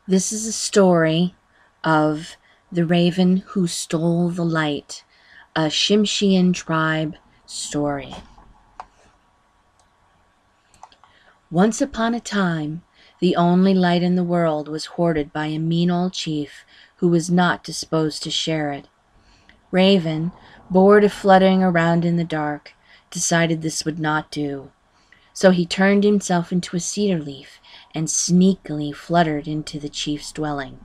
This is a story of the raven who stole the light, a Tsimshian tribe story. Once upon a time, the only light in the world was hoarded by a mean old chief who was not disposed to share it. Raven, bored of fluttering around in the dark, decided this would not do. So he turned himself into a cedar leaf and sneakily fluttered into the chief's dwelling.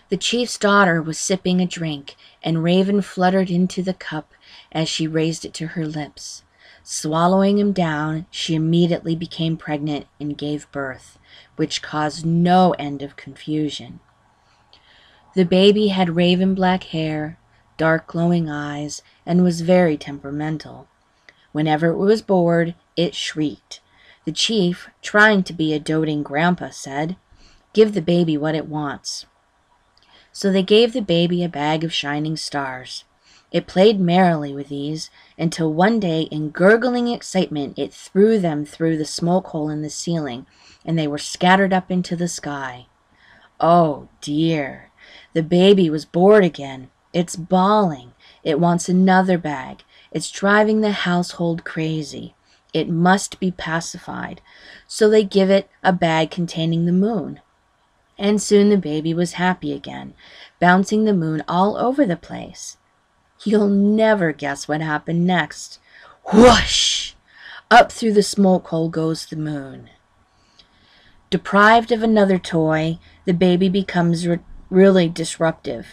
The chief's daughter was sipping a drink, and Raven fluttered into the cup as she raised it to her lips. Swallowing him down, she immediately became pregnant and gave birth, which caused no end of confusion. The baby had raven black hair, dark glowing eyes, and was very temperamental. Whenever it was bored, it shrieked. The chief, trying to be a doting grandpa, said, "Give the baby what it wants." So they gave the baby a bag of shining stars. It played merrily with these, until one day, in gurgling excitement, it threw them through the smoke hole in the ceiling, and they were scattered up into the sky. Oh dear! The baby was bored again. It's bawling. It wants another bag. It's driving the household crazy. It must be pacified. So they give it a bag containing the moon. And soon the baby was happy again, bouncing the moon all over the place. You'll never guess what happened next. Whoosh! Up through the smoke hole goes the moon. Deprived of another toy, the baby becomes really disruptive.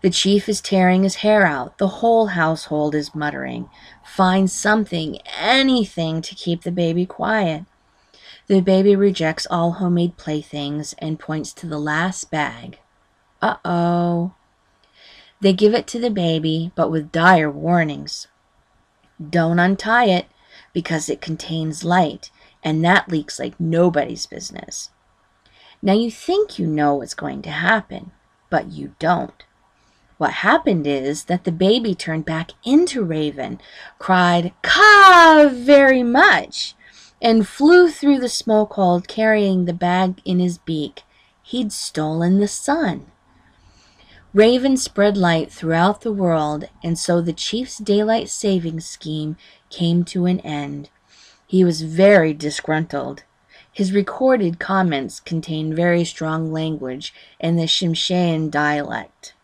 The chief is tearing his hair out. The whole household is muttering. Find something, anything to keep the baby quiet. The baby rejects all homemade playthings and points to the last bag. Uh-oh. They give it to the baby, but with dire warnings. Don't untie it, because it contains light, and that leaks like nobody's business. Now you think you know what's going to happen, but you don't. What happened is that the baby turned back into Raven, cried, "Caw!" very much, and flew through the smoke hole carrying the bag in his beak. He'd stolen the sun. Raven spread light throughout the world, and so the chief's daylight saving scheme came to an end. He was very disgruntled. His recorded comments contain very strong language in the Tsimshian dialect.